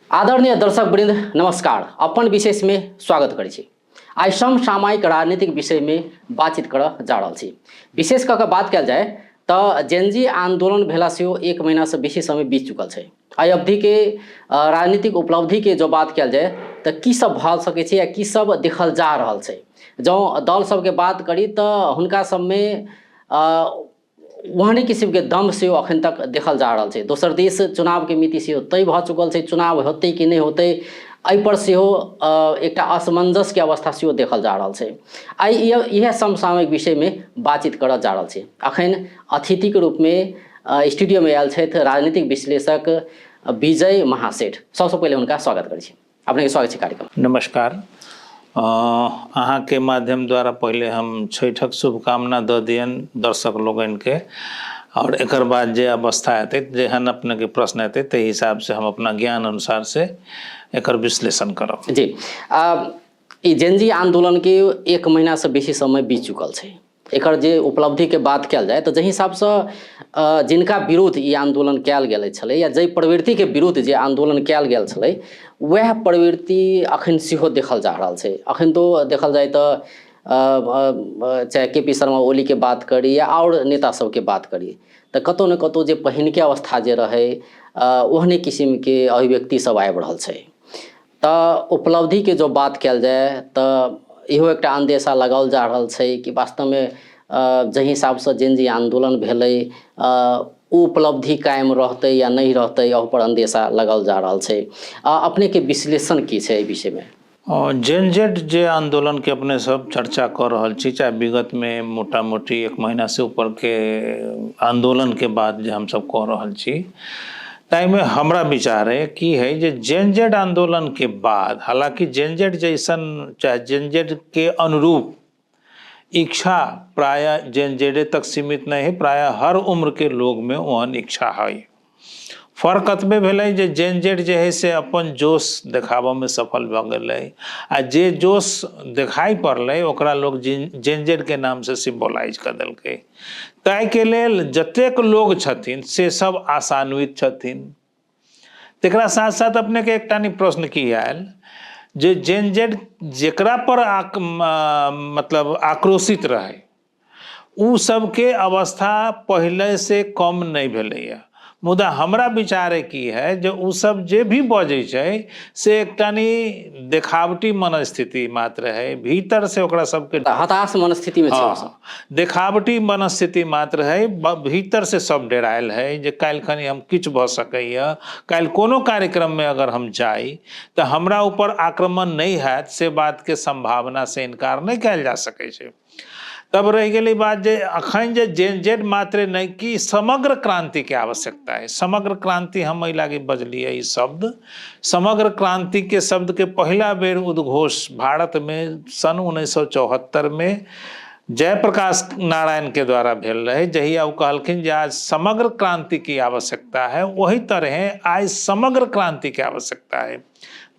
आदरणीय दर्शक वृंद नमस्कार। अपन विशेष में स्वागत करै छी। आइ समसामयिक राजनीतिक विषय में बातचीत कर जा रहा छी। विशेष कऽ बात कल जाए तो जेनजी आंदोलन भेला से 1 महीना से बेसी समय बीत चुकल है। आई अवधि के राजनीतिक उपलब्धि के जो बात कल जाए तो की सब भऽ सकै छै या की सब देखल जा रहा है। जँ दल सबके बात करी तो हुनका सब में ओहने किस्म के दम से अखन तक देखल जा रहा है। दोसर देश चुनाव के मिति से तय भ चुकल है। चुनाव होते कि नहीं होते एहि पर से एक असमंजस के अवस्था से देखल जा रहा है। आई यह समसामयिक विषय में बातचीत कर जा रहा है। अखन अतिथि के रूप में स्टूडियो में आयल छथि राजनीतिक विश्लेषक विजय महासेठ। सबसे पहले उनका स्वागत करै छी। अपने के स्वागत है कार्यक्रम। नमस्कार। अहाँ के माध्यम द्वारा पहले हम छठक शुभकामना दऽ दियन दर्शक लोगन के, और एक बाद जे अवस्था हेतै जेहन अपने के प्रश्न हेतै ते हिसाब से हम अपना ज्ञान अनुसार से एक विश्लेषण करब। जी ई जेनजी आंदोलन के 1 महीना से बेसी समय बीत चुकल है। एकर जे उपलब्धि के बात कल जाए तो जे हिसाब से जिनका विरुद्ध ई आंदोलन कयल गेल छलै या जे प्रवृत्ति के विरुद्ध जे आंदोलन कयल गेल छलै वह प्रवृत्ति अखन सेहो देखल जा रहा है। अखन तो देखल जाए तो चाहे के.पी. शर्मा ओली के बात करी या और नेता सब के बात करी तो कतौ न कतौ जे पहिन के अवस्था जे रहे ओहने किस्म के अभिव्यक्ति सब आबि रहल छै। तो उपलब्धि के जो बात कल जाए तो इहो एक अंदेशा लगाओल जा रहा है कि वास्तव में जे हिसाब से जेनजी आंदोलन भेलै उपलब्धि कायम रहते या नहीं रहते ओह पर अंदेशा लगाओल जा रहा है। अपने के विश्लेषण की है विषय में? जेन जेड जे आंदोलन के अपने सब चर्चा कर रहा छी, चाहे विगत में मोटा मोटी 1 महीना से ऊपर के आंदोलन के बाद जे हम सब कह रहा छी, ताइम में हमरा विचार है कि है जे जेन जेड आंदोलन के बाद, हालांकि जेन जेड जैसन चाहे जेन जेड के अनुरूप इच्छा प्राय जेन जेडे तक सीमित नहीं है, प्राय हर उम्र के लोग में ओहन इच्छा है। फर्क अतबे भेलै जे जेन जेड जे है से अपन जोश देखाबऽ में सफल भऽ गेलै, आ जे जोश दिखाई पड़लै ओकरा लोग जेन जेड के नाम से सिम्बोलाइज कर देलकै। ताहि के लेल जतेक लोग छथिन से सब आशान्वित छथिन। तेकरा साथ साथ अपने के एकटा प्रश्न की आयल जे जेन जेड जेकरा पर मतलब आक्रोशित रहे उ सबके अवस्था पहले से कम नहीं भेलैया। मुदा हमरा विचार की है जो उ सब जे भी बजे छै से एकटानी देखावटी मनस्थिति मात्र है। भीतर से ओकरा सबके हताश मनस्थिति में छै। देखावटी मनस्थिति मात्र है। भीतर से सब डरायल है जे काल्हि खनी हम किछु भऽ सकैया, काल्हि कोनो कार्यक्रम में अगर हम जाई तो हमरा ऊपर आक्रमण नहीं हैत, से बात के संभावना से इनकार नहीं कयल जा सकै छै। तब रह गई बात जे अखन जे जेन जेड मात्र नहीं कि समग्र क्रांति के आवश्यकता है। समग्र क्रांति हम एहि लागी बजलिए ई शब्द। समग्र क्रांति के शब्द के पहला बेर उद्घोष भारत में सन 1974 में जयप्रकाश नारायण के द्वारा भेल रहे। जहिया वो कहलखिन जे आज समग्र क्रांति की आवश्यकता है, वही तरह आज समग्र क्रांति की आवश्यकता है।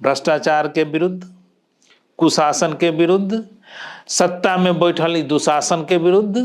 भ्रष्टाचार के विरुद्ध, कुशासन के विरुद्ध, सत्ता में बैठल दुशासन के विरुद्ध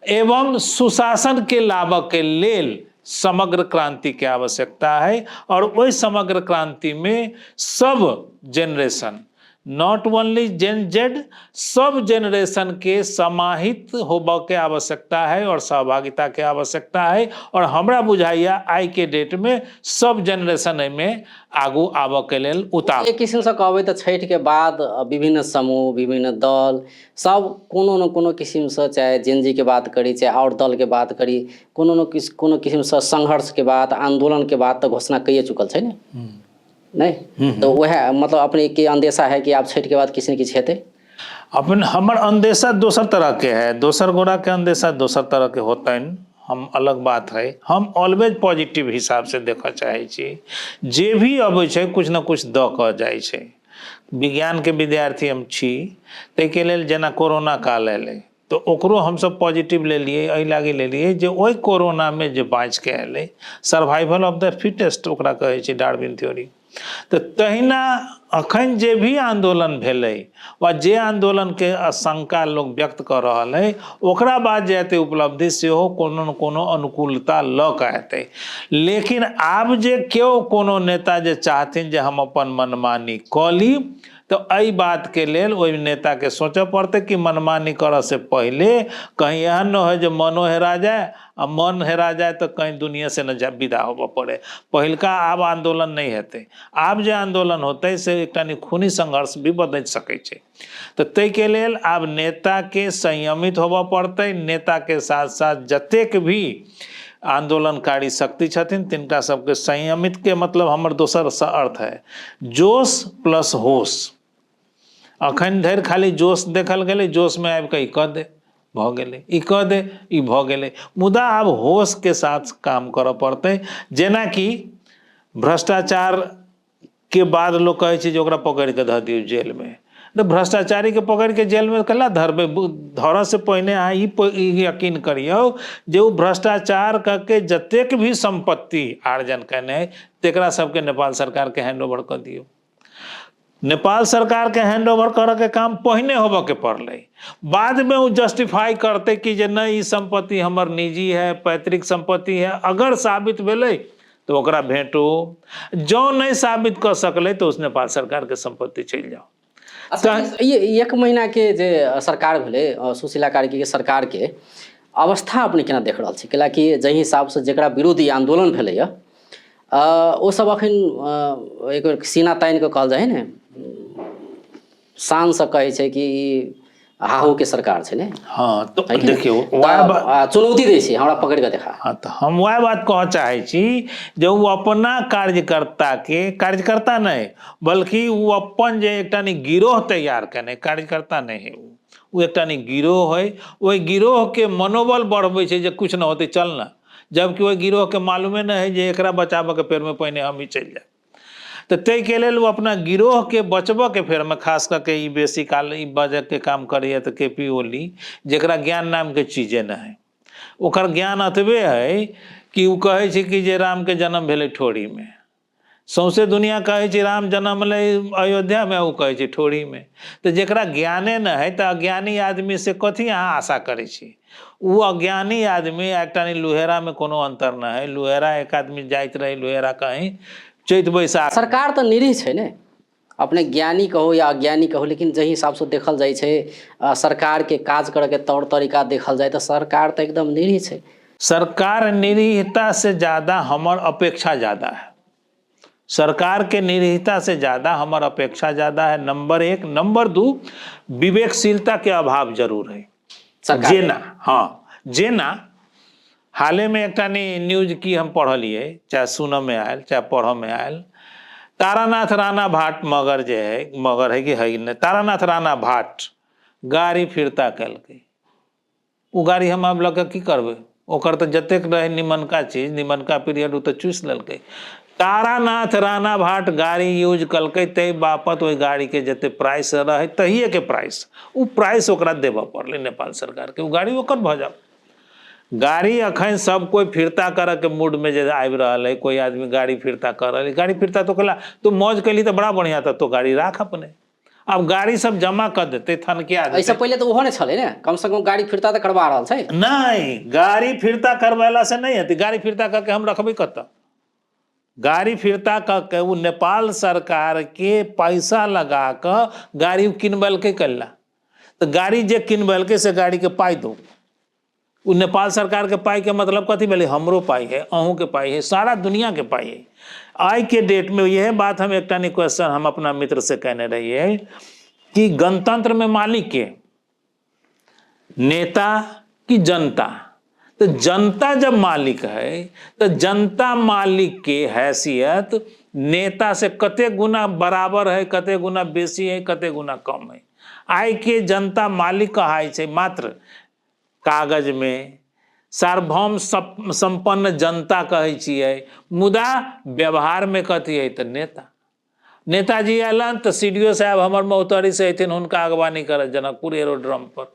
एवं सुशासन के लाभ के लेल समग्र क्रांति की आवश्यकता है। और वही समग्र क्रांति में सब generation, not only gen Z, सब जनरेशन के समाहित होबऽ के आवश्यकता है और सहभागिता के आवश्यकता है। और हमरा बुझाइया आई के डेट में सब जनरेशन में आगू आबऽ के लेल उतार। एक किस्म से कहबै तो छठ के बाद विभिन्न समूह, विभिन्न दल सब कोनो न कोनो किस्म से, चाहे जेनजी के बात करी चाहे और दल के बात करी, कोनो किस्म से संघर्ष के बाद, आंदोलन के बाद तो घोषणा कइए चुकल है नहीं। तो वह मतलब अपने के अंदेशा है कि आप छठ के बाद किसी न किसी हेतै? अपन हमर अंदेशा दोसर तरह के है। दोसर गोरा के अंदेशा दोसर तरह के होता है, हम अलग बात है। हम ऑलवेज पॉजिटिव हिसाब से देखा चाहे छी। जे भी अबै छै कुछ न कुछ दऽ कऽ जाइ छै। विज्ञान के विद्यार्थी हम छी, ताहिके लेल जेना कोरोना काल एलै तो ओकरो हम सब पॉजिटिव ले लिए, एहि लागी ले लिए जे ओहि कोरोना में जे बाँच के एलै, सर्वाइवल ऑफ द फिटेस्ट ओकरा कहै छै, डार्विन थ्योरी। तो तहिना अखन जे भी आंदोलन भेलै वा जे आंदोलन के आशंका लोग व्यक्त कर रहल है ओकरा बाद जेते उपलब्धि सेहो कोनो न कोनो अनुकूलता ल के एतै। लेकिन आब जे केओ कोनो नेता जे चाहथिन जे हम अपन मनमानी क ली तो एहि बात के लेल ओहि नेता के सोचे पड़ते कि मनमानी करे से पहले कहीं एहन न हो जो मनो हेरा जाए, आ मन हेरा जाए तो कहीं दुनिया से न विदा होबे पड़े। पहिलका आब आंदोलन नहीं हेतै, आब जे आंदोलन होते से एकटा खूनी संघर्ष भी बदल सकै छै। तो तै के लेल आब नेता के संयमित होबे पड़ते। नेता के साथ साथ जतेक भी आंदोलनकारी शक्ति छथिन तिनका सबके संयमित के मतलब हमर दोसर अर्थ है जोश प्लस होश। अखन धरि खाली जोश देखल गेलै, जोश में आबि कऽ ई कऽ दे भऽ गेलै, ई कऽ दे ई भऽ गेलै। मुदा आब होश के साथ काम करऽ पड़तै। जेनाकि भ्रष्टाचार के बाद लोग कहै छै जे ओकरा पकड़ के धऽ दियौ जेल में। तो भ्रष्टाचारी के पकड़ के जेल में कला धरबे? धरऽ से पहिने अहाँ ई यकीन करियौ जे ओ भ्रष्टाचार करके जतेक भी संपत्ति आर्जन कने तेकरा सबके नेपाल सरकार के हैंड ओवर कर दियौ। नेपाल सरकार के हैंड ओवर करे के काम पहिने होबे के पड़लै। बाद में वो जस्टिफाई करते कि जे नहीं ई संपत्ति हमर निजी है, पैतृक संपत्ति है। अगर साबित भेलै तो ओकरा भेंटो, जो नहीं साबित कर सकले तो उस नेपाल सरकार के संपत्ति चल जाओ। अच्छा, ये एक महीना के जे सरकार भेलै सुशीला कार्की के सरकार के अवस्था अपने केना देख रहल छी? कैलाकि जाहि हिसाब से जेकरा विरोध ई आंदोलन भेलैया ओ सब अखन एक सीना तानि के कहल जाए ने शान से कहै छै कि हाहू के सरकार छै ने। हाँ तो देखियो चुनौती दै छै हमरा पकड़ के देखा। हाँ तो हम वह बात कह चाहे छी जे वो अपना कार्यकर्ता के, कार्यकर्ता नहीं बल्कि वो अपन जे एकटा गिरोह तैयार करने, कार्यकर्ता नहीं है वो एकटा गिरोह है। वही गिरोह के मनोबल बढ़बे छै जे कुछ न होते चलना, जबकि वही गिरोह के मालूमे न है जे एकरा बचाबे के फेर में पहिने हम ही चल जाए। तो तै के लेल वो अपना गिरोह के बचबे के फेर में खास करके ई बेसी काल ई बजे के काम करिए तो केपी ओली जेकरा ज्ञान नाम के चीजे न है। ओकर ज्ञान अतबे है कि वो कहे छै कि जे राम के जन्म भेलै ठोड़ी में। सौंसे दुनिया कहे छै राम जन्म ले अयोध्या में, वो कहे छै ठोड़ी में। तो जेकरा ज्ञाने न है तो अज्ञानी आदमी से कथी अहाँ आशा करे छी? वो अज्ञानी आदमी एकटा लुहेरा में कोनो अंतर न है। लुहेरा एक आदमी जाइत रहे लुहेरा कहीं चैत बैसाख। सरकार तो निरीह छै ने, अपने ज्ञानी कहो या अज्ञानी कहो, लेकिन जही हिसाब से देखल जाए छै सरकार के काज करे के तौर तरीका देखल जाए तो सरकार तो एकदम निरीह छै। सरकार निरीहता से ज्यादा हमर अपेक्षा ज्यादा है। सरकार के निरीहता से ज्यादा हमर अपेक्षा ज्यादा है, नंबर एक। नंबर दू, विवेकशीलता के अभाव जरूर है। जेना हाँ जेना हाले में एक न्यूज की हम पढ़लिए, चाहे सुन में आयल चाहे पढ़ में आयल, तारानाथ राणा भाट मगर जे है, मगर है कि है नहीं, तारानाथ राणा भाट गाड़ी फिरता कलकै। वो गाड़ी हम अब लग की करबे? ओकर तो जतेक रहे निमनका चीज, निमनका पीरियड वो तो चूस ललकै। तारानाथ राणा भाट गाड़ी यूज कलकै, तै बापत वही गाड़ी के जते प्राइस रहे तहिए के प्राइस, वो प्राइस ओकरा देबऽ पड़लै नेपाल सरकार के। वो गाड़ी ओकर भ जाओ। गाड़ी अखन सब कोई फिरता करे के मूड में जे आबि रहल है, कोई आदमी गाड़ी फिरता कर रहा है, गाड़ी फिरता तो कहला तू मौज कैली तो बड़ा बढ़िया था, तो गाड़ी राख अपने। अब गाड़ी सब जमा कर देते थनकिया देते। ऐसा पहले तो वो ने छले ने, कम से कम गाड़ी फिरता तो करवा रहल छै। नहीं, गाड़ी फिरता करवाला से नहीं है, गाड़ी फिरता करके हम रखबे कत? गाड़ी फिरता करके वो नेपाल सरकार के पैसा लगा कर गाड़ी किनबलके कल्ला। तो गाड़ी जे किनबलके से गाड़ी के पाई दो। वो नेपाल सरकार के पाई के मतलब कथी भेलै? हमरो पाई है, अहूँ के पाई है, सारा दुनिया के पाई है। आज के डेट में यह बात हम एक क्वेश्चन हम अपना मित्र से कहने रहिए कि गणतंत्र में मालिक के, नेता की जनता? तो जनता जब मालिक है तो जनता मालिक के हैसियत नेता से कते गुना बराबर है, कते गुना बेसी है, कते गुना कम है। आइ के जनता मालिक कहाय छै मात्र कागज में, सार्वभौम संपन्न जनता कहै छियै, मुदा व्यवहार में कथी है तो नेता। नेताजी अलन तो सीडीओ साहब हमर मौतरी से अथिन, हुनका अगवानी करत जनकपुर एरोड्रम पर।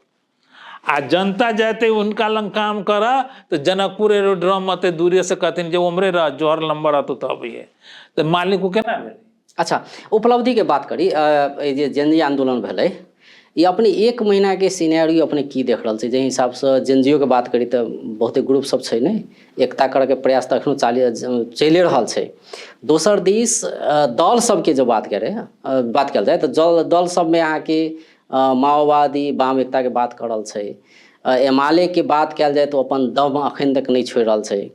आ जनता जाते उनका लंग काम कर तो जनकपुर एरोड्रम मते दूरी से कहथिन जो उमरे रह जोहर लंबर तो तब है। तो मालिक को केना भेलै? अच्छा, उपलब्धि के बात करी ई जे जेनजी आंदोलन भेलै, ये अपने 1 महीना के सिनेरियो अपने की देख रहल छै? जे हिसाब से जेनजीओ के बात करी तऽ बहुते ग्रुप सब छै ने, एकता करऽ के प्रयास तऽ एखनो चलिए रहल छै। दोसर दिस दल सबके जो बात कयल जाय तऽ दल सबमे अहाँके माओवादी वाम एकता के बात कर रहल छै, एमाले के बात कयल जाय तो अपन दम अखन तक नहीं छोड़ रहल छै।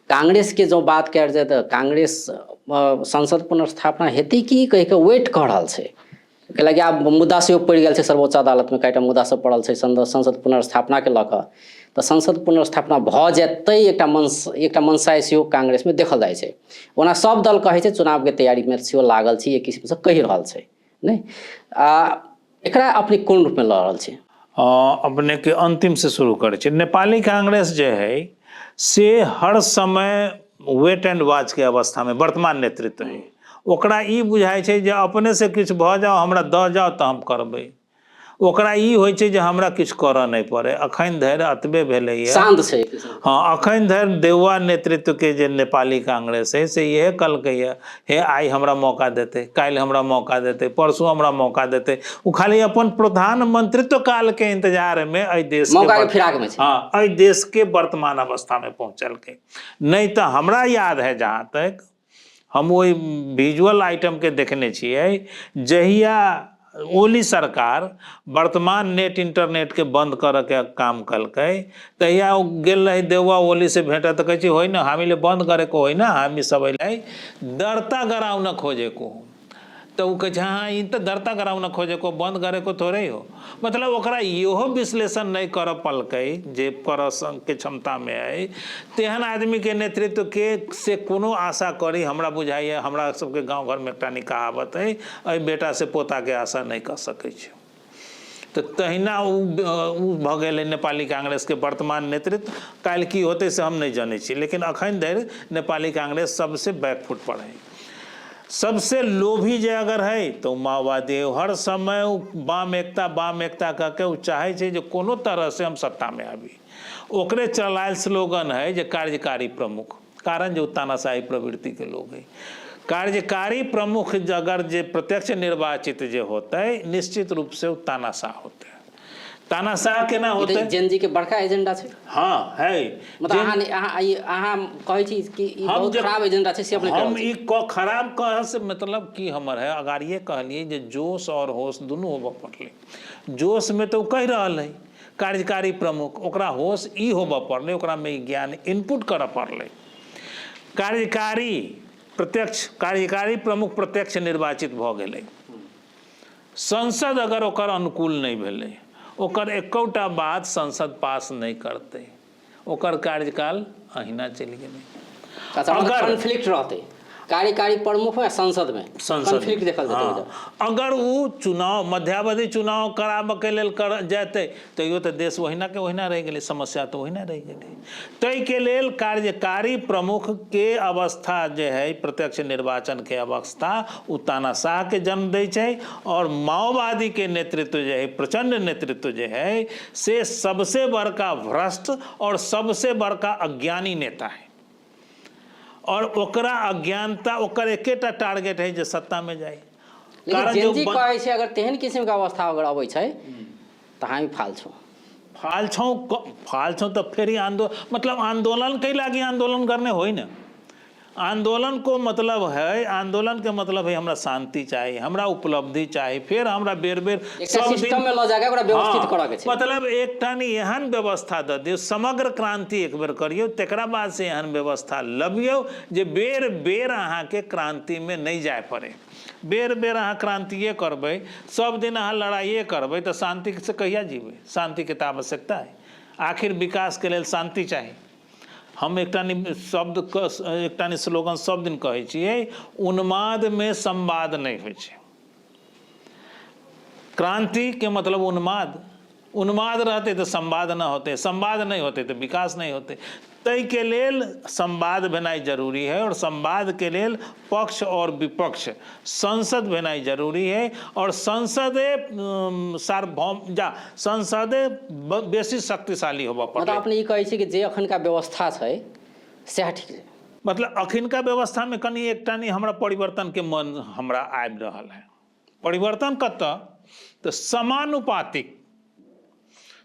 कांग्रेस के जो बात कयल जाय तऽ कांग्रेस संसद पुनर्स्थापना हेतै की कहि के वेट कऽ रहल छै, कैलाकि आब मुद्दा सेहो पड़ि गेल छै सर्वोच्च अदालत में, कईटा मुद्दा सब पड़ल छै संसद पुनर्स्थापना के लऽ कऽ। तऽ संसद पुनर्स्थापना भऽ जेतै एकटा मनसाय सेहो कांग्रेस में देखल जाइ छै। ओना सब दल कहै छै चुनाव के तैयारी में सेहो लागल छै, एक किस्म से कहि रहल छै नहि। एकरा अपने कोन रूप में लऽ रहल छै? अपने के अंतिम से शुरू करे छै। नेपाली कांग्रेस जे है से हर समय वेट एंड वॉच के अवस्था में वर्तमान नेतृत्व है। ओकरा ई बुझाइ छै जे अपने से किछु भऽ जाओ, हमरा दऽ जाओ तऽ हम करबै। ओकरा ई होइ छै जे हमरा किछु करऽ नहीं पड़े। अखन धरि अतबे भेलैए, शांत छै। हाँ, अखन धरि देउवा नेतृत्व के जे नेपाली कांग्रेस है से इहे कहलकैए, हे आइ हमरा मौका देते, काल्हि हमरा मौका देते, परसू हमरा मौका देते। वो खाली अपन प्रधानमंत्रित्व काल के इंतजार में एहि देश मौका के फिराक में छै। हाँ, एहि देश के वर्तमान अवस्था में पहुंचलकै। नहीं तो हमरा याद है जहाँ तक हम वही विजुअल आइटम के देखने छियै, जहिया ओली सरकार वर्तमान नेट इंटरनेट के बंद करऽ के काम कलकै, तहिया गेल रही देउवा ओली से भेंट तऽ कहै छै होइ ना हामीले बंद करे को होइ ना, हामी सबैलाई दर्ता गराउन खोजेको। तो वो कहे हाँ ई तो दर्ता गराउन खोजेको, बंद गरेको थोड़े हो। मतलब ओकरा इहो विश्लेषण नहीं कर पलकै जे कर के क्षमता में है। तेहन आदमी के नेतृत्व के से कोनो आशा करी, हमरा बुझाइए हमरा सबके गांव घर में एकटा कहावत है, अइ बेटा से पोता के आशा नहीं कर सकै छै। तो तहिना उ भऽ गेलै नेपाली कांग्रेस के वर्तमान नेतृत्व। काल्हि की होते से हम नहीं जानै छी, लेकिन अखन धरि नेपाली कांग्रेस सबसे बैकफुट पर है। सबसे लोभी जे अगर है तो माओवादी है। हर समय वाम एकता कह के चाहे छै जे कोनो तरह से हम सत्ता में आबी। ओकरे चलायल स्लोगन है जे कार्यकारी प्रमुख, कारण जो तानाशाही प्रवृत्ति के लोग है। कार्यकारी प्रमुख अगर जे प्रत्यक्ष निर्वाचित जे होते निश्चित रूप से तानाशाह होते। तानाशाह केना होते? जेनजी के बड़का एजेंडा छै। हाँ है, मतलब अहाँ कहै छी कि ई बहुत खराब एजेंडा छै से अपने हम ई खराब कह से मतलब की हमर है, अगाड़िए कहलिए जे जोश और होश दुनू होबऽ पड़लै। जोश में तो कह रहल है कार्यकारी प्रमुख, ओकरा होश ई होबऽ पड़लै, ओकरा में ज्ञान इनपुट करऽ पड़लै। कार्यकारी प्रमुख प्रत्यक्ष निर्वाचित भऽ गेलै, संसद अगर ओकर अनुकूल नहीं भेलै, ओकर एकौटा बात संसद पास नहीं करते, ओकर कार्यकाल अहिना चलि गेलै। अगर कॉन्फ्लिक्ट रहते कार्यकारी प्रमुख में संसद में कॉन्फ्लिक्ट देखल जेतै। अगर वो चुनाव मध्यावधि चुनाव कराबऽ के लेल जेतै तैयो तऽ देश ओहिना के ओहिना रहि गेलै, समस्या तो ओहिना रहि गेलै। ताहि के लेल कार्यकारी प्रमुख के अवस्था जे है, प्रत्यक्ष निर्वाचन के अवस्था, उ तानाशाह के जन्म दै छै। और माओवादी के नेतृत्व जे है, प्रचंड नेतृत्व जे है, से सबसे बड़का भ्रष्ट और सबसे बड़का अज्ञानी नेता है। और ओकरा अज्ञानता, ओकर एकेटा टारगेट है जे सत्ता में जाए। लेकिन जेनजी कहै छै अगर तेहन किस्म के अवस्था अगर अबै छै तऽ हामी फाल छौं तो फेर मतलब आंदोलन के लागी आंदोलन करने होई ना। आंदोलन को मतलब है, आंदोलन के मतलब है हमरा शांति चाहिए, हमरा उपलब्धि चाहिए, फिर हमरा बेर सब सिस्टम में ल जाके ओकरा व्यवस्थित करऽ के छै। मतलब एकटा एहन व्यवस्था दऽ दियौ, समग्र क्रांति एक बेर करियौ, तकरा बाद से एहन व्यवस्था लबियौ जे बेर बेर अहाँ के क्रांति में नहीं जाय पड़े। बेर बेर अहाँ क्रांतिये करबै, सब दिन अहाँ लड़ाइये करबै तऽ शांति से कहिया जीबै? शांति के तऽ आवश्यकता है। आखिर विकास के लेल शांति चाही। हम एकटा स्लोगन सब दिन कहै छियै, उन्माद में संवाद नहीं होइ छै। क्रांति के मतलब उन्माद रहते तो संवाद न होते, संवाद नहीं होते तो विकास नहीं होते। तय के लेल संवाद भेनाइ जरूरी है, और संवाद के लेल पक्ष और विपक्ष संसद भेनाइ जरूरी है। और संसदे बेसी शक्तिशाली होबऽ पड़तै। मतलब अपने ई कहै छै कि जे अखनका व्यवस्था छै सएह ठीक छै। मतलब अखिनका व्यवस्था में कनी एकटा नहीं हमरा परिवर्तन के मन हमरा आबि रहल है। परिवर्तन कतऽ तो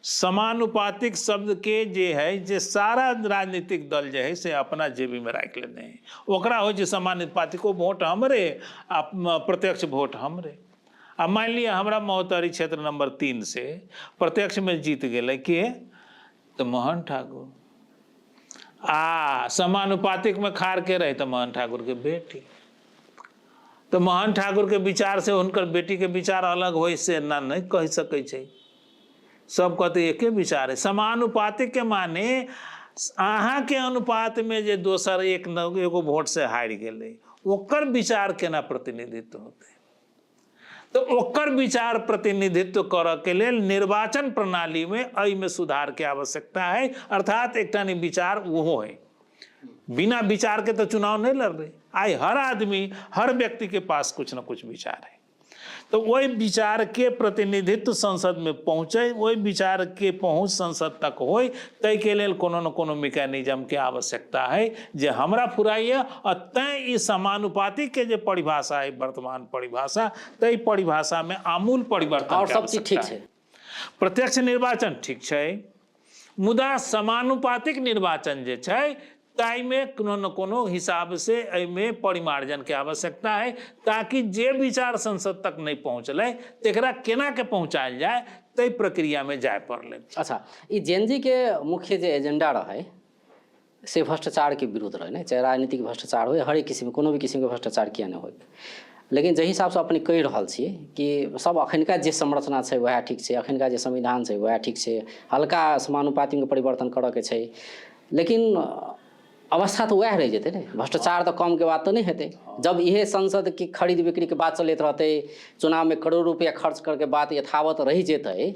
समानुपातिक शब्द के जे है जे सारा राजनीतिक दल जे है से अपना जेबी में राख लेने हैं। ओकरा हो जे समानुपातिको वोट हमरे आ प्रत्यक्ष वोट हमरे। अब मान लिया हमरा महोत्तरी क्षेत्र नंबर 3 से प्रत्यक्ष में जीत गए के तो मोहन ठाकुर, आ समानुपातिक में खार के रहे तो मोहन ठाकुर के बेटी। तो मोहन ठाकुर के विचार से उनकर बेटी के विचार अलग हो से ना नहीं कह सकै छै। सब कहते एके विचार है। समानुपातिक के माने अहाँ के अनुपात में जे दोसर एगो वोट से हारि गेलै ओकर विचार केना प्रतिनिधित्व होते। तो ओकर विचार प्रतिनिधित्व करऽ के लेल निर्वाचन प्रणाली में एहि में सुधार के आवश्यकता है। अर्थात एकटा विचार वो है, बिना विचार के तो चुनाव नहीं लड़ रहे। आई हर आदमी हर व्यक्ति के पास कुछ ना कुछ विचार है। तो वही विचार के प्रतिनिधित्व संसद में पहुँचे, वही विचार के पहुँच संसद तक होय, तय के लेल कोनो न कोनो मैकेनिज्म के आवश्यकता है जे हमरा फुराइए। और तय ई समानुपातिक के जे परिभाषा है वर्तमान परिभाषा, तय परिभाषा में आमूल परिवर्तन और के सब चीज ठीक आवश्यकता है। है। प्रत्यक्ष निर्वाचन ठीक है, मुदा समानुपातिक निर्वाचन जे छै ताई में कोनो न कोनो हिसाब से में परिमार्जन के आवश्यकता है, ताकि जे विचार संसद तक नहीं पहुँचल तेकरा केना के पहुँचायल जाए तय प्रक्रिया में जाए पड़ले। अच्छा, ई जेएनजी के मुख्य जे एजेंडा रहे से भ्रष्टाचार के विरुद्ध रहे ना, चाहे राजनीतिक भ्रष्टाचार हो, हर एक किस्म कोनो भी किस्म के भ्रष्टाचार किया नहीं हो। लेकिन जे हिसाब से अपने कहि रहल छियै कि सब अखनका जे संरचना छै वह ठीक छै, अखनका जे संविधान छै वह ठीक छै, हल्का समानुपातिक में परिवर्तन करऽ के छै। लेकिन अवस्था तो वह रह जेतै ने, भ्रष्टाचार तो कम के बात तो नहीं हेतै। जब यह संसद की खरीद बिक्री के बात चलते रहते, चुनाव में करोड़ रुपया खर्च करके बात यथावत रही जेतै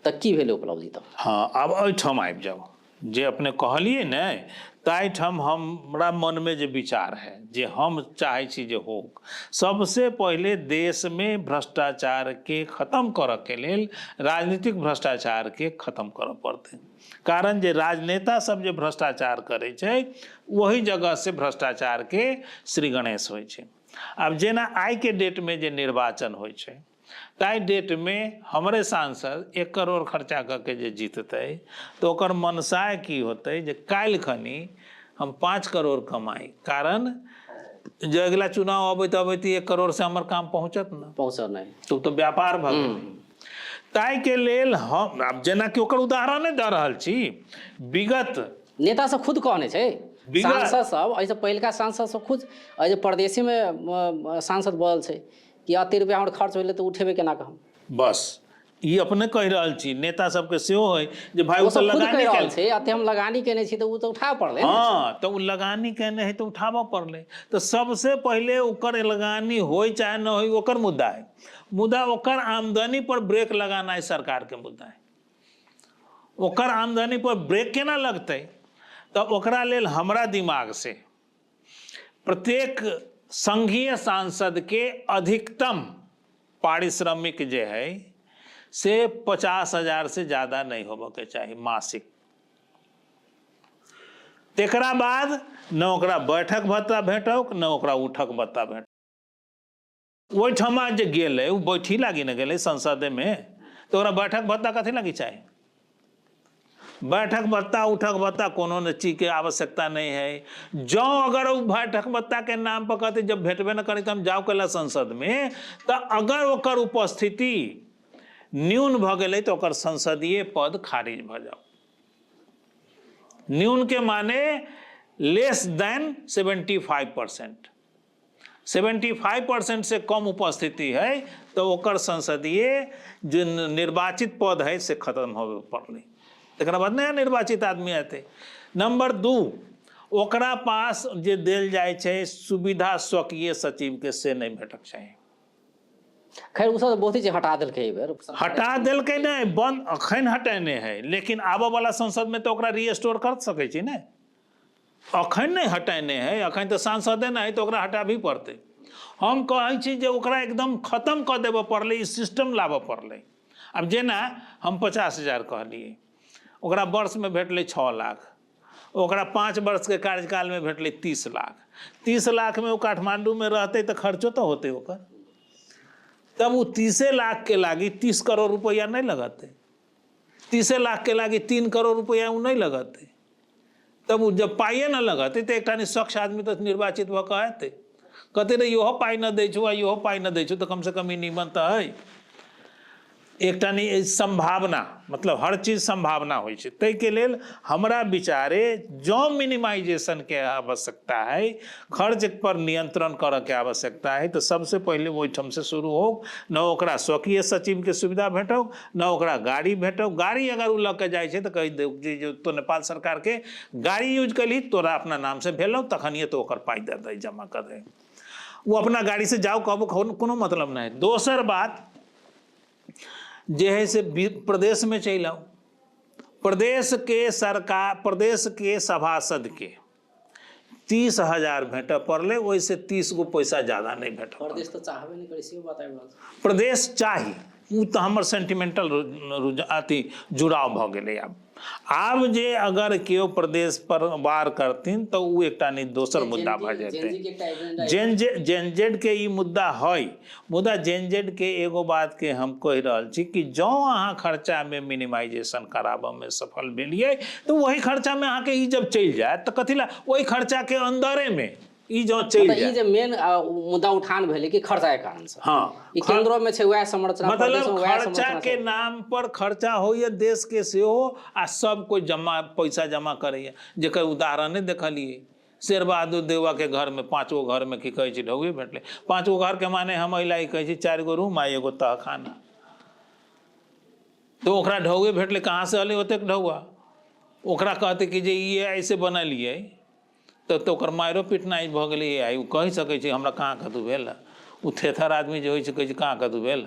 तो की भेलै उपलब्धि तब। हाँ, अब एहिठाम आबि जाओ जे अपने कहलिए ने, ताहिठाम हमरा मन में जे विचार है जे हम चाहे छी जे हो, सबसे पहले देश में भ्रष्टाचार के खत्म करऽ के लेल राजनीतिक भ्रष्टाचार के खत्म करऽ पड़तै। कारण जे राजनेता सब जे भ्रष्टाचार करे छै वही जगह से भ्रष्टाचार के श्री गणेश होइ छै। अब जेना आई के डेट में जे निर्वाचन होइ छै ताई डेट में हमरे सांसद 1 करोड़ खर्चा करके जे जीतते तो ओकर मनसाय की होते जे काल्हि खनी हम 5 करोड़ कमाई। कारण जो अगला चुनाव अबैत 1 करोड़ से हमर काम पहुँचत न, पहुँचल नहीं तो व्यापार भऽ गेलै। ताई के लेल हम अब जेना कि ओकर उदाहरण दऽ रहल छी, विगत नेता सब खुद कहने छै, सांसद सब ऐसे पहिलका सांसद सब खुद जे परदेशी में सांसद बोलल छै कि अते रुपया हमर खर्च होले तो उठेबे केना कहम। बस ई अपने कह रहल छी, नेता सबके सेहो है जे भाई वो सब खुद कह रहल छै अते हम लगानी केने छी तो उ तो उठाव पड़ले। हाँ, तो लगानी केने है तो उठाबऽ पड़ले। तो सबसे पहले ओकर लगानी होय चाहे न होय ओकर मुद्दा है, मुद्दा ओकर आमदनी पर ब्रेक लगाना है सरकार के मुद्दा है। ओकर आमदनी पर ब्रेक केना लगते तो ओकरा लेल हमरा दिमाग से प्रत्येक संघीय सांसद के अधिकतम पारिश्रमिक जे है से 50,000 से ज्यादा नहीं होबे के चाहिए मासिक। तेकरा बाद न ओकरा बैठक भत्ता भेटौक न ओकरा उठक भत्ता भेटौक। ओहिठमा जे गेलै उ बैठी लागी न गेलै संसद में तो ओकरा बैठक भत्ता कथी लागी चाहिए। बैठक भत्ता उठक भत्ता कोनो न चीज के आवश्यकता नहीं है। जो अगर वो बैठक भत्ता के नाम पर कहते जब भेटबे न करी तो हम जाओ कैला संसद में, तो अगर ओकर उपस्थिति न्यून भ गेलै तो ओकर संसदीय पद खारिज भ जाओ। न्यून के माने लेस देन 75%। 75% से कम उपस्थिति है तो ओकर संसदीय जो निर्वाचित पद है से खत्म होवे पड़ले। तकरा बाद नया निर्वाचित आदमी आते। नंबर 2, ओकरा पास जे देल जाए छै सुविधा स्वकीय सचिव के से नहीं भेटक चाहिए। खैर उ सब बहुत ही हटा देलकै एहि बेर, हटा देलकै नहीं, बंद अखन हटेने है, लेकिन आबऽ वाला संसद में तो ओकरा रिस्टोर कर सकै छी ने। अखन नहीं हटेने है, अखन तो सांसदे नहीं है तो ओकरा हटाबी पड़ते। हम कहै छी जे ओकरा एकदम खत्म कर देबऽ पड़लै, ई सिस्टम लाबऽ पड़लै। अब जेना हम 50,000 कहलिए, ओकरा वर्ष में भेटलै 6 लाख, ओकरा 5 वर्ष के कार्यकाल में भेटले 30 लाख। 30 लाख में वो काठमांडू में रहते तो खर्चो तो होते ओकर, तब वो 30 लाख के लागी 30 करोड़ रुपया नहीं लगाते, 30 लाख के लागी 3 करोड़ रुपया वो नहीं लगाते। तब वो जब पाइए न लगाते तो एक शख्स आदमी तो निर्वाचित भ कहते कहते रहे इहो पाई न दै छो इहो पाई न दै छो, तो कम से कम ई निमन तो है। एक संभावना, मतलब हर चीज संभावना होइ छै। तै के लेल हमरा विचारे जो मिनिमाइजेशन के आवश्यकता है, खर्च पर नियंत्रण करे के आवश्यकता है, तो सबसे पहले ओहिठाम से शुरू हो। न ओकरा स्वकीय सचिव के सुविधा भेटो, न ओकरा गाड़ी भेटो। गाड़ी अगर उ लऽ के जाइ छै तो कहि दे जे तो नेपाल सरकार के गाड़ी यूज कली, तोरा अपना नाम से भेलो, तखनिए तो ओकर पाई दे दे, जमा कर दे। वो अपना गाड़ी से जाओ कहबो कोनो मतलब नहीं। दोसर बात जे है से प्रदेश में चल आओ, प्रदेश के सरकार, प्रदेश के सभासद के 30,000 भेट पड़ले, वैसे 30 गो पैसा ज्यादा नहीं भेट। प्रदेश तो चाहबे नहीं करे, से बताए प्रदेश चाही, उ तो हमर सेंटिमेंटल अति जुड़ाव भ गेलै। आब जे अगर केओ प्रदेश पर वार करथिन तो उ एकटा नहीं दोसर मुद्दा भ जेतै। जेनजेड के ई मुद्दा है, मुद्दा जेनजेड के एगो बात के हम कह रहल छी कि जो अहाँ खर्चा में मिनिमाइजेशन कराबऽ में सफल भेलिए तो वही खर्चा में अहाँ के ई जब चल जाए तो कथी ला वही खर्चा के अंदरे में ई जो चल जाए। ई जे मेन मुद्दा उठान भेलै कि खर्चा के कारण से। हाँ, ई केंद्र में छै वह संरचना, मतलब खर्चा के नाम पर खर्चा होइए देश के सेहो, आ सब कोई जमा पैसा जमा करैए। जेकर उदाहरण देखलिए शेर बहादुर देवा के घर में 5 गो घर में की कहै छै ढौए भेटले। 5 गो घर के माने हम अइला ई कहै छी 4 गो रूम आ एगो तहखाना, तो ओकरा ढौए भेटले। कहाँ से अले ओतेक ढौआ? ओकरा कहते कि जे ई ऐसे बनलिए तो ओकर मारो पिटनाइ भ गेलै। उ कहि सकै छै हमरा कहाँ कतौ भेल। उ थेथर आदमी जे होइ छै कहै छै कहाँ कतौ भेल,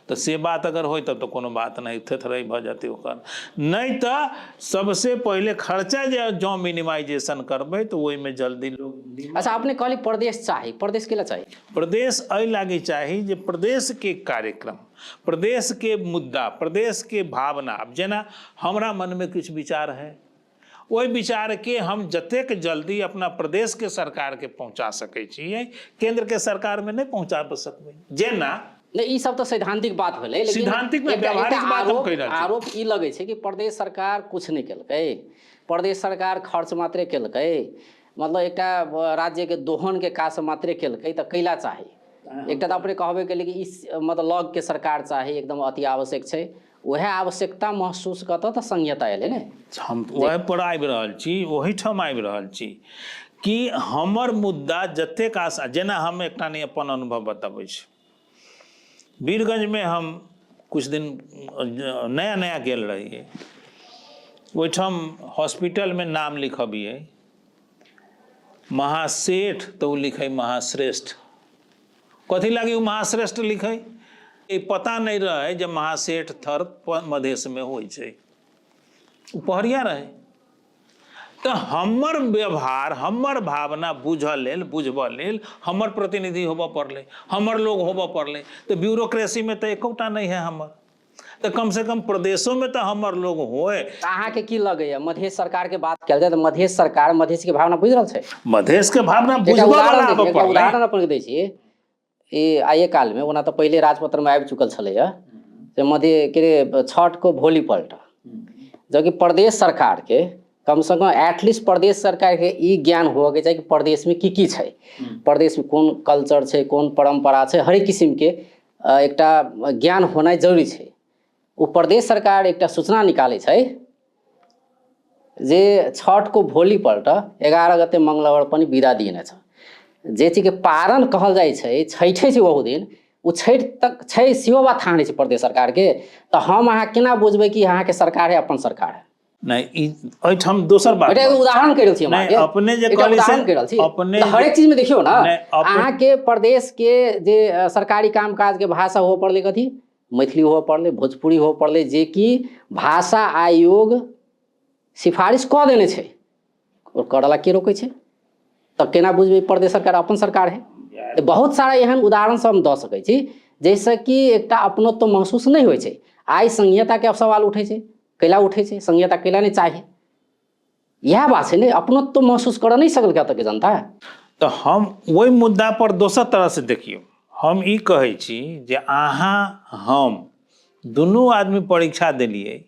तो से बात अगर होय तब तो कोनो बात नहीं, थेथरई भ जाते ओकर। नहीं तो सबसे पहले खर्चा जो मिनिमाइजेशन करबै तो ओहि में जल्दी लोग। अच्छा, आपने कहली प्रदेश चाही, प्रदेश के लिए चाहिए? प्रदेश एहि लागी चाही जे प्रदेश के कार्यक्रम, प्रदेश के मुद्दा, प्रदेश के भावना, अब जेना हमरा मन में कुछ विचार है, वही विचार के हम जतेक जल्दी अपना प्रदेश के सरकार के पहुंचा सकै छियै, केंद्र के सरकार में नहीं पहुंचा सकबै। जेना नहीं, ई सब तो सैद्धांतिक बात भेलै, लेकिन सिद्धांतिक में व्यावहारिक बात हम कहि रहल छी। आरोप ई लगे छै कि प्रदेश सरकार कुछ नहीं केलकै, प्रदेश सरकार खर्च मात्रे केलकै, मतलब एकटा राज्य के दोहन के काज मात्रे केलकै, तो कैला चाही? एकटा तो अपने कहबे केलिए कि इस मतलब लग के सरकार चाही, एकदम अति आवश्यक छै। वह आवश्यकता महसूस करता तो संहिता एले ने। हम वह पर आबि रहल छी, वही ठाम आबि रहल छी कि हमर मुद्दा जतेक आशा, जेना हम एकटा नहीं अपन अनुभव बताबै छी। वीरगंज में हम कुछ दिन नया नया गेल रहिए, ओहिठाम हॉस्पिटल में नाम लिखबिए महासेठ, तो वो लिखे महाश्रेष्ठ। कथी लागी वो महाश्रेष्ठ लिखे? ये पता नहीं रहे जब महासेठ थर मधेश में होइ छै, पहरिया रहे। तो हमर व्यवहार, हमर भावना बुझल लेल, बुझबऽ लेल हमर प्रतिनिधि होबऽ पड़ले, हमर लोग होबऽ पड़ले। तो ब्यूरोक्रेसी में तो एकोटा नहीं है हमर, तो कम से कम प्रदेशों में तो हमर लोग होए। अहाँ के की लगैया मधेश सरकार के बात कल जाए तो मधेश सरकार मधेश के भावना बुझ रहल छै? मधेश के भावना बुझबऽ वाला आबऽ पड़ले। उदाहरण अपन दै छी, ई आइए काल में ओना तो पहले राजपत्र में आबि चुकल छलैया जे मध्य के छठ को भोली पलट, जबकि प्रदेश सरकार के कम से कम एटलीस्ट प्रदेश सरकार के ई ज्ञान होबे के चाहिए कि प्रदेश में की छै, प्रदेश में कोन कल्चर छै, कोन परंपरा छै, हरेक किस्म के एकटा ज्ञान होनाइ जरूरी छै। वो प्रदेश सरकार एकटा सूचना निकाले छै जे छठ को भोली पलट 11 गते मंगलवार पनि विदा दिने छ, जे चीज के पारण कहल जाइ छै, छैठे छै ओहो दिन, वो छैठ तक छै सेहो बात ठान छै प्रदेश सरकार के। तो हम अहाँ केना बुझबै कि अहाँ के सरकार है अपन सरकार है? नहीं, एहिठाम दोसर बात, उदाहरण कह रहल छी, नहीं अपने जे कहली से अपने हरेक चीज में देखियो ना, अहाँ के प्रदेश के जे सरकारी कामकाज के भाषा हो पड़ले, कथी मैथिली हो पड़ले, भोजपुरी हो पड़ले, जे कि भाषा आयोग सिफारिश कऽ देने छै, और करला के रोकै छै? तब केना बुझबै प्रदेश सरकार अपन सरकार है? बहुत सारा एहन उदाहरण सब हम दऽ सकै छी जैसे कि एकटा अपनत्व महसूस नहीं होइ छै। आइ संहिता के सवाल उठे छै, कैला उठे छै? संहिता कैला नहीं चाही, यह बात छै ने, अपनत्व तो महसूस कर नहीं सकल क्या तक जनता। तो हम वही मुद्दा पर दोसर तरह से देखियो, हम ई कहै छी जे अहाँ हम दुनू आदमी परीक्षा दिलिए,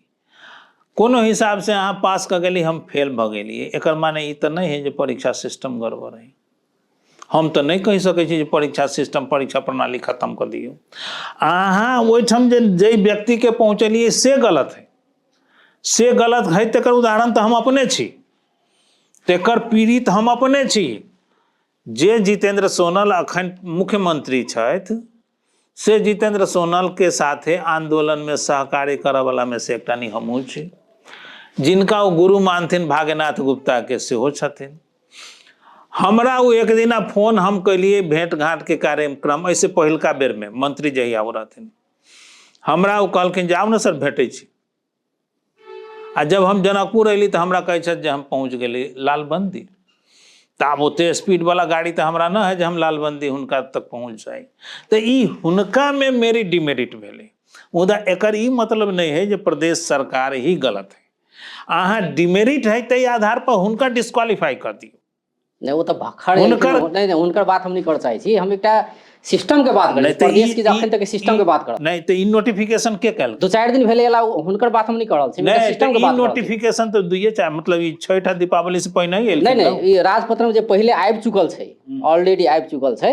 कोनो हिसाब से अहाँ पास कर गेली, हम फेल भ गेलिए, एकर माने ई तो नहीं है जे परीक्षा सिस्टम गड़बड़ है। हम तो नहीं कह सकै छी जे परीक्षा सिस्टम, परीक्षा प्रणाली खत्म कर दियो। अहाँ ओहिठाम जे व्यक्ति के पहुँचलिए से गलत है, से गलत है, तेकर उदाहरण तो हम अपने छी, तेकर पीड़ित हम अपने छी। जे जितेंद्र सोनल अखन मुख्यमंत्री छथि, से जितेंद्र सोनल के साथे आंदोलन में सहकारी करऽ वाला में से एकटा नहीं हमहूँ छी। जिनका वो गुरु मानथिन भाग्यनाथ गुप्ता के सेहो छथिन। हमरा वो एक दिना फोन हम कैलिए भेंट घाट के कार्यक्रम, ऐसे पहिलका बेर में मंत्री जहिया हो रहथिन, हमरा वो कहलखिन जे आउ न सर भेटै छी। आ जब हम जनकपुर अयली तो हमरा कहै छथि जे हम पहुँच गेली लालबंदी। तो आब ओते स्पीड वाला गाड़ी तो हमरा ना है जे हम लालबंदी हुनका तक पहुँच जाए। तो ई हुनका में मेरी डिमेरिट भेलै। मुदा एकर ई मतलब नहीं है जे प्रदेश सरकार ही गलत है। अहाँ डिमेरिट है तै आधार पर हुनका डिस्क्वालीफाई कर दियो। नहीं वो तो भखड़ नहीं, उनकर बात हम नहीं कर चाहे छी, हम एकटा सिस्टम के बात करै छी, प्रदेश के अखन तक सिस्टम के बात करब। नहीं तो ई नोटिफिकेशन के कैल 2-4 दिन भेले एला, हुनकर बात हम नहीं करल छी, मैं सिस्टम के बात करब। नोटिफिकेशन तो दुइये चाहे मतलब ई 6 दीपावली से पहिने ही नहीं नहीं, ई राजपत्र में जे पहले आबि चुकल छै, ऑलरेडी आबि चुकल छै,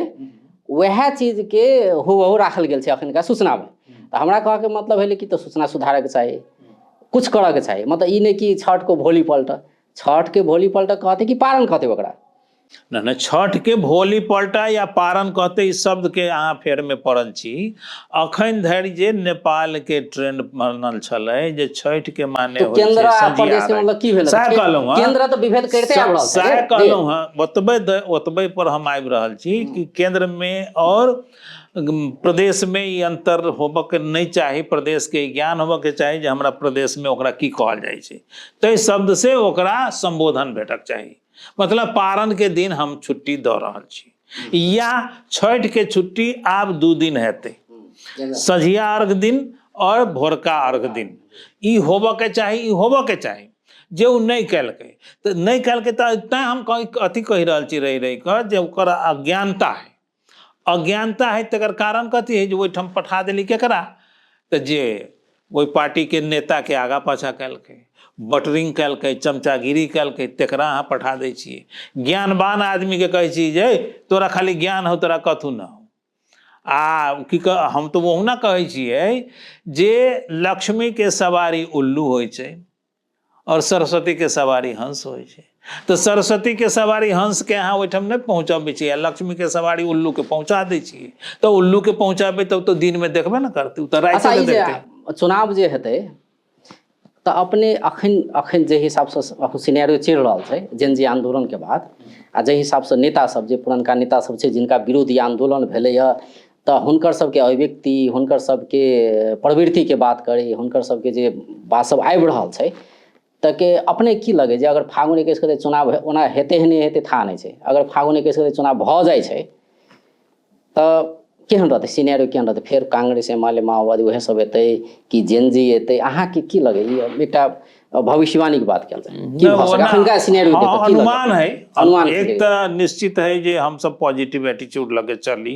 वह चीज के हो राखल गेल छै अखन का सूचना में। तो हमरा कह के मतलब है कि तो सूचना सुधारे के चाहिए, कुछ करे के चाहिए। मतलब ई नहीं कि छठ को भोली पलट, छठ के भोली पलट कहते कि पारण कहते ओकरा। न छठ के भोली पलटा या पारण कहते इस शब्द के अहाँ फेर में पड़ल छी। अखन धरि जे नेपाल के ट्रेंड बनल छलै जे छठ के माने तो केंद्र आ प्रदेश के मतलब की भेल? केंद्र तो विभेद करते आब रहल छै। सएह कहलहुँ हँ, ओतबे पर हम आबि रहल छी कि केंद्र में और प्रदेश में ई अंतर होबऽ के नहीं चाही। प्रदेश के ज्ञान होबऽ के चाही जे हमरा प्रदेश में ओकरा की कहल जाइ छै, ताहि शब्द से ओकरा संबोधन भेटक चाही। मतलब पारण के दिन हम छुट्टी दऽ रहल छी, या छठ के छुट्टी आब 2 दिन हेतै, संझिया अर्घ दिन और भोरका अर्घ दिन। ई होबऽ के चाही, ई होबऽ के चाही। जे उ नहीं कैलकै तो नहीं कैलकै, तो हम अथी कहि रहल छी रहि कऽ जे ओकर अज्ञानता है। अज्ञानता है तकर कारण कथी है जे ओहिठाम पठा देली केकरा, तो जे ओहि पार्टी के नेता के आगा पाछा कैलकै, बटरिंग कैलकै, चमचागिरी कैलकै, तेकरा अहाँ पठा दै छियै। ज्ञानवान आदमी के कहै छी जे तोरा खाली ज्ञान हो, तोरा कथू न हो। हम तो ओहुना कहै छियै जे लक्ष्मी के सवारी उल्लू होइ छै और सरस्वती के सवारी हंस होइ छै। तो सरस्वती के सवारी हंस के अहाँ ओहिठाम नहीं पहुँचाबै छियै, लक्ष्मी के सवारी उल्लू के पहुँचा दै छियै। तो उल्लू के पहुँचाबै तब तो दिन में देखबे न करतै, उ तो राति में देखतै। चुनाव जे हेतै तो अपने अखन जे हिसाब से सिनेरियो चलि रहल छै जेन जी आंदोलन के बाद, आ जे हिसाब से नेता सब जे पुरनका नेता सब छै जिनका विरोध ई आंदोलन भेलैया, तो हुनकर सबके अभिव्यक्ति, हुनकर सबके प्रवृत्ति के बात करी, हुनकर सबके जे बात सब आबि रहल छै, तो के अपने की लगे जे अगर फागुन 21 के चुनाव ओना हेतै नहीं हेतै था नहीं छै, अगर फागुन 21 के चुनाव भऽ जाइ छै तो केहन रहतै सिनेरियो, केहन रहतै? फेर कांग्रेस, एमाले, माओवादी वह सब एतै कि जेन जी एतै? अहाँ के की लगे? ई एकटा भविष्यवाणी के बात कयल जाय, की भऽ सकै अखनका सिनेरियो देखि? अनुमान है, अनुमान एक तो निश्चित है जे हम सब पॉजिटिव एटीट्यूड लगे चली,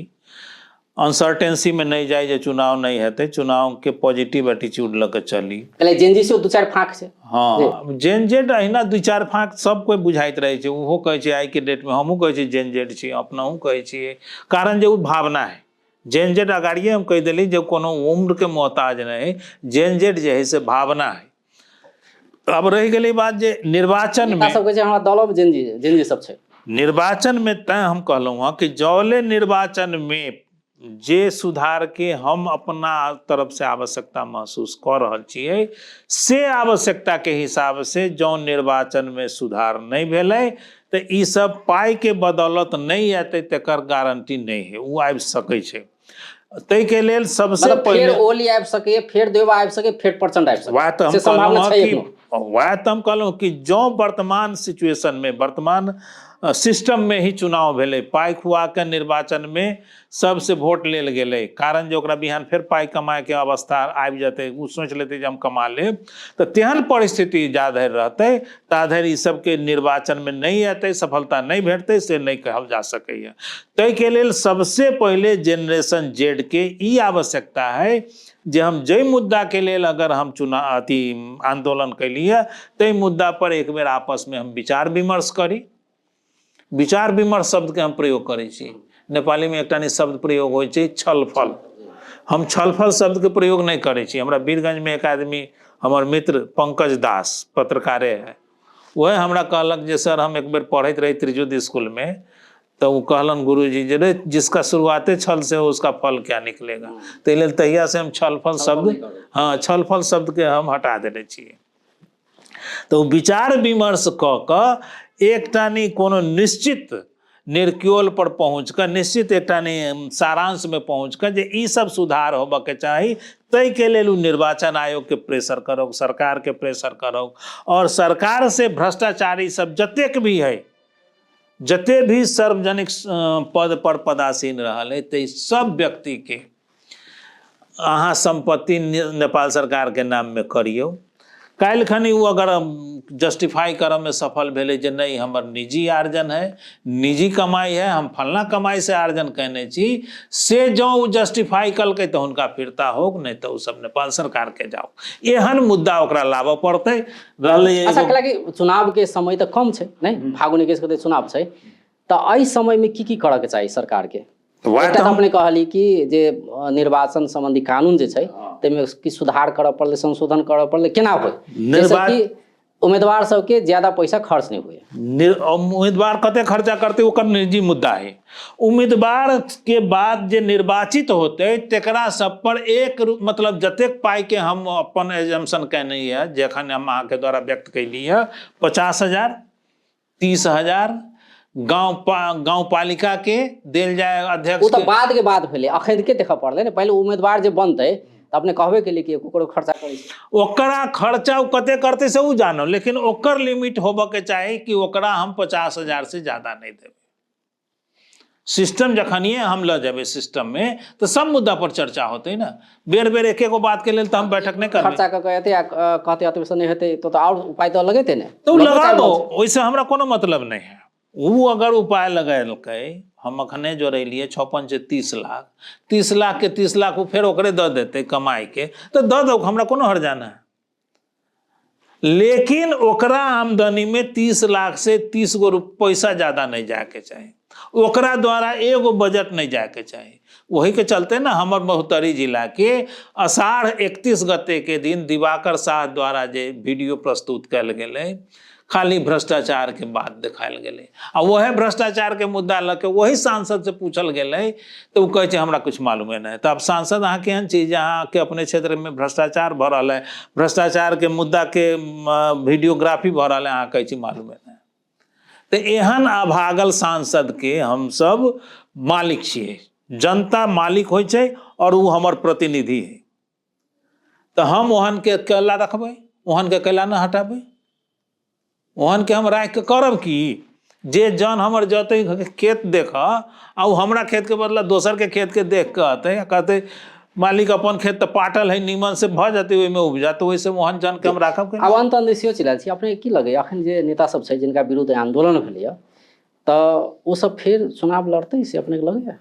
अनसर्टेंसी में नहीं जाए जे चुनाव नहीं हेतै, चुनाव के पॉजिटिव एटीट्यूड लगे चली। पहले जेन जी से 2-4 फाँक छै। हाँ, जेन जेड अहिना 2-4 फाँक सब कोई बुझाइत रहे छै। उहो कहै छै आइ के डेट में, हमहूँ कहै छी जेन जेड छी, अपनाहूँ कहै छियै, कारण जे उ भावना है। जेन जेड अगाड़िए हम कह दिली जो कोनो उम्र के मोहताज नहीं, जेन जेड जे है से भावना है। अब रह गई बात जे निर्वाचन में सब हमरा दल जेन जी सब छै, निर्वाचन में तैं हम कहलहुँ हँ कि जौले निर्वाचन में जे सुधार के हम अपना तरफ से आवश्यकता महसूस कर रहल छियै, से आवश्यकता के हिसाब से जो निर्वाचन में सुधार नहीं भेलै तो ई सब पाई के बदौलत नहीं एतै, तेकर गारंटी नहीं है। उ आबि सकै छै, तै के लेल सबसे पहले फेर ओली आबि सकै, फेर देवा आबि सकै, फेर प्रचंड आबि सकै, से संभावना छै। वह तो हम कहलहुँ कि जो वर्तमान सिचुएशन में, वर्तमान सिस्टम में ही चुनाव भेलै, पाई खुआ के निर्वाचन में सबसे वोट लेल गेलै, कारण जे ओकरा बिहान फिर पाई कमाए के अवस्था आबि जेतै, उ सोच लेतै जे हम कमा लेब, तो तेहन परिस्थिति जा धरि रहतै ता धरि ई सबके निर्वाचन में नहीं एतै, सफलता नहीं भेटतै, से नहीं कहल जा सकैए। ताहि के लेल सबसे पहले जेनरेशन जेड के ई आवश्यकता है जे हम जै मुद्दा के लेल अगर हम आंदोलन कैलिए ताहि मुद्दा पर एक बेर आपस में हम विचार विमर्श करी। विचार विमर्श शब्द के हम प्रयोग करै छी, नेपाली में एकटा शब्द प्रयोग होइ छै छलफल, हम छलफल शब्द के प्रयोग नहीं करै छी। हमरा वीरगंज में एक आदमी हमर मित्र पंकज दास पत्रकारे है, वह हमरा कहलक जे सर हम एक बेर पढ़ैत रही त्रिजुत स्कूल में, तो वो कहलन गुरुजी जे रे जिसका शुरुआते छल से हो उसका फल क्या निकलेगा, तो लेल तहिया से हम छलफल शब्द, हाँ छलफल शब्द के हम हटा देने छिए। तो विचार विमर्श क के एकटानी कोनो निश्चित निर्क्योल पर पहुँच कर, निश्चित एकटानी सारांश में पहुँच कर जे ई सब सुधार होबे के चाही, तय के लेल निर्वाचन आयोग के प्रेशर करो, सरकार के प्रेशर करो, और सरकार से भ्रष्टाचारी सब जतेक भी है, जते भी सार्वजनिक पद पर पदासीन रहल है, ते सब व्यक्ति के अहाँ संपत्ति नेपाल सरकार के नाम में करियो। काल्हि खनी वो अगर जस्टिफाई करम में सफल भेले जे नहीं हमर निजी आर्जन है, निजी कमाई है, हम फलना कमाई से आर्जन कहने छी, से जो वो जस्टिफाई कलकै तो उनका फिरता हो, नहीं तो सब नेपाल सरकार के जाओ, एहन मुद्दा ओकरा लाबऽ पड़तै। अच्छा कहला कि चुनाव के समय तो कम छै, नहीं फागुन 21 के चुनाव छै, तो एहि समय में की करऽ के चाही सरकार के? अपने कहली कि जे निर्वाचन संबंधी कानून जे छै ताहिमे की सुधार करऽ पड़लै, संशोधन करऽ पड़लै, केना होय जैसे कि उम्मीदवार सबके ज्यादा पैसा खर्च नहीं हुए? उम्मीदवार कते खर्चा करते ओकर निजी मुद्दा है। उम्मीदवार के बाद जे निर्वाचित होते तेकरा सब पर एक मतलब जतेक पाई के हम अपन एजम्पशन कहने है, जखन हम अहाँ के द्वारा व्यक्त कैली है 50,000 30,000 गाँव पालिका के देल जाए अध्यक्ष, वो तो बाद के बात भेलै, अखन के देखऽ पड़लै ने, पहले उम्मीदवार जे बनतै तो अपने कहबे के लिए कि ओकरो खर्चा करै छै, ओकरा खर्चा उ कते करते से उ जानो, लेकिन ओकर लिमिट होबे के चाही कि ओकरा हम 50,000 से ज्यादा नहीं देबै। सिस्टम जखनिए हम ल जेबै सिस्टम में तो सब मुद्दा पर चर्चा होते ना, बेर बेर एक गो बात के लेल तो हम बैठक नहीं करबै। खर्चा क कहते कहते अतिवेशन नहीं हेतै तो और उपाय तो लगेते ने, तो लगाबो, ओइसे हमरा कोनो मतलब नहीं है। वो अगर उपाय लगेलकै, हम अखने जोड़ेलिए 56 से 30 लाख, 30 लाख के 30 लाख वो फिर ओकरे दऽ देते कमाई के, तो दऽ दो, हमरा कोनो हर्जाना है। लेकिन ओकरा आमदनी में 30 लाख से 30 गो पैसा ज्यादा नहीं जाके चाहिए, ओकरा द्वारा एगो बजट नहीं जाके चाहिए। वही के चलते ना हमर महोत्तरी जिला के आषाढ़ 31 गते के दिन दिवाकर साह द्वारा जे वीडियो प्रस्तुत कल गेलै, खाली भ्रष्टाचार के बात दिखायल गेलै, आ वह भ्रष्टाचार के मुद्दा लऽ के वही सांसद से पूछल गेलै तो वो कहै छै हमरा कुछ मालूमे नहीं। तो अब सांसद अहाँ केहन चीज अहाँ के अपने क्षेत्र में भ्रष्टाचार भऽ रहल है, भ्रष्टाचार के मुद्दा के वीडियोग्राफी भऽ रहल है, अहाँ कहै छी मालूमे नहीं। तो एहन अभागल सांसद के हम सब मालिक छियै, जनता मालिक होइ छै और वो हमर प्रतिनिधि है, तो हम ओहन के केला रखबै, ओहन के केला न हटाबै, ओहन के हम राख के करब की? जे जन हमर जते खेत देख आ हमरा खेत के बदला दोसर के खेत के देख के कहते मालिक अपन खेत तो पाटल है नीमन से भ जाते ओहिमे उपजा, तो वैसे ओहन जन के हम राखब। आब अंत दिसियो चलल छी, अपने की लगे अखन जे नेता सब छै जिनका विरुद्ध आंदोलन भेलै तो वो सब फिर चुनाव लड़ते से अपने के लगे?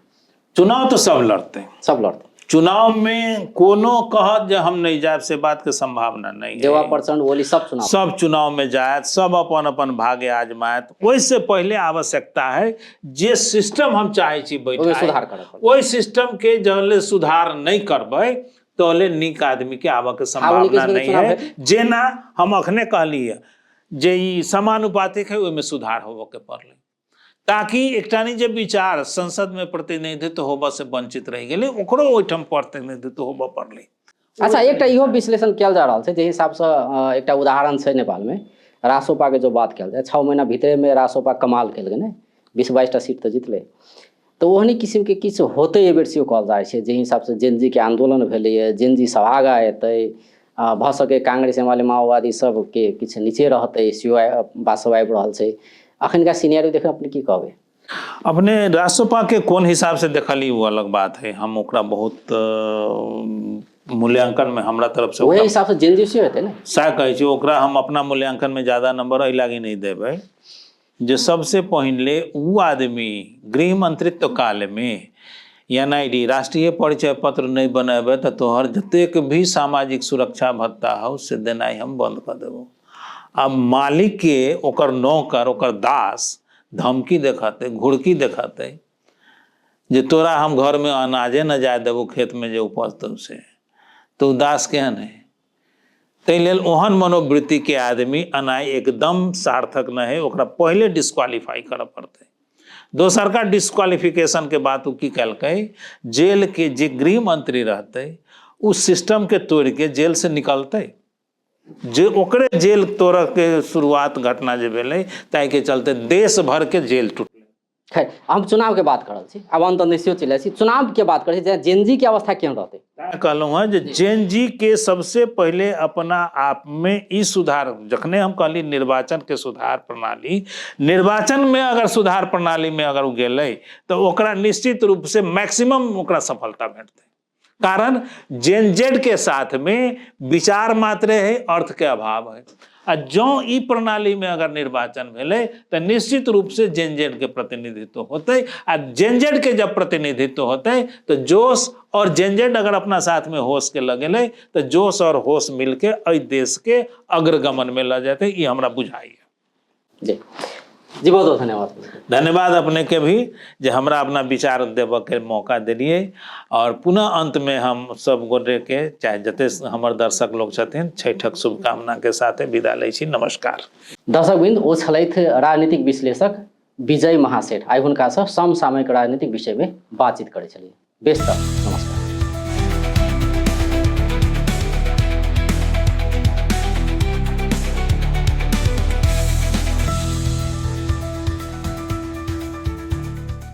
चुनाव तो सब लड़ते, सब लड़ते। चुनाव में कोनो कहत जे हम नहीं जाए से बात के संभावना नहीं है। देवा प्रचंड बोली सब चुनाव में जाए, सब अपन अपन भाग्य आजमात। वैसे पहले आवश्यकता है जे सिस्टम हम चाहे छी बैठाए, सुधार करब, वही सिस्टम के जले सुधार नहीं करबै तोले नीक आदमी के आबे के संभावना नहीं है। जेना हम अखने कहली है जे ई समानुपातिक है, ओहिमे सुधार होबे के पड़ले, ताकि एकटानी जे विचार संसद में प्रतिनिधित्व होबे से वंचित रह गेलै ओकरो ओहिठाम प्रतिनिधित्व होबे पड़ले। अच्छा, एकटा इहो विश्लेषण कयल जा रहल छै जे हिसाब से एकटा उदाहरण छै नेपाल में रासोपा के जो बात कयल जाए, 6 महीना भीतरे में रासोपा कमाल कल गए, 20-22टा सीट तो जीतले, तो ओहनी किस्म के किछु होते ए बेर से कहल जाइ छै जे हिसाब से जेनजी के आंदोलन भेलै, जेनजी सभागा एतै, भ सके कांग्रेस एमाले माओवादी सब के किछु नीचे रहतै, सीओ बात सब आबि रहल छै, अखनका सिनेरियो देख अपने की कहबे? अपने राष्ट्रपा के कौन हिसाब से देखली वो अलग बात है, हम ओकरा बहुत मूल्यांकन में हमरा तरफ से वही हिसाब से जेनजी से होते ना। सा कहै छी ओकरा हम अपना मूल्यांकन में ज्यादा नंबर एहि लागी नहीं देबै जे सबसे पहले वो आदमी गृह मंत्रित्व काल में NID राष्ट्रीय परिचय पत्र नहीं बनेबे तो तोहर जतेक भी सामाजिक सुरक्षा भत्ता हो से देनाइ हम बंद कर देबो। अब मालिक के ओकर नौकर ओकर दास धमकी देखाते घुड़की देखाते जे तोरा हम घर में अनाजे न जाए देबो खेत में जे उपजतौ से, तो दास केहन है? ताहि लेल ओहन मनोवृत्ति के आदमी अनाइ एकदम सार्थक न है, ओकरा पहले डिस्क्वालीफाई करऽ पड़तै। दोसर का डिस्क्वालिफिकेशन के बात उ की कलकै, जेल के जे गृह मंत्री रहते उस सिस्टम के तोड़ के जेल से निकलते, जे ओकरे जेल तोड़ के शुरुआत घटना जे भेलै ताहि के चलते देश भर के जेल टूटलै। खैर हम चुनाव के बात करल छी, अब अंत निश्चित चले छी, चुनाव के बात करै छी, जेनजी के अवस्था केहन रहते? कहलहुँ हैं जे जेनजी के सबसे पहले अपना आप में ई सुधार, जखने हम कहली निर्वाचन के सुधार प्रणाली, निर्वाचन में अगर सुधार प्रणाली में अगर उ गेलै तो ओकरा निश्चित रूप से मैक्सिमम ओकरा सफलता भेटतै। कारण जेन जेड के साथ में विचार मात्र है, अर्थ के अभाव है। आ जो ई प्रणाली में अगर निर्वाचन भेलै तो निश्चित रूप से जेन जेड के प्रतिनिधित्व होते, आ जेन जेड के जब प्रतिनिधित्व होते तो जोश और जेन जेड अगर अपना साथ में होश के लगेले तो जोश और होश मिलके अइ देश के अग्रगमन में ल जाते, ये हमरा बुझाई है। जी जी बहुत बहुत धन्यवाद। धन्यवाद अपने के भी जे हमरा अपना विचार देबऽ के मौका दिलिए। और पुनः अंत में हम सब गोटे के चाहे जते हमर दर्शक लोग छथिन छठक शुभकामना के साथे विदा लै छी। नमस्कार। दर्शकवृन्द, ओ छलथि राजनीतिक विश्लेषक विजय महासेठ। आइ हुनका सँ समसामयिक राजनीतिक विषय में बातचीत करै छलियै। बेस त नमस्कार।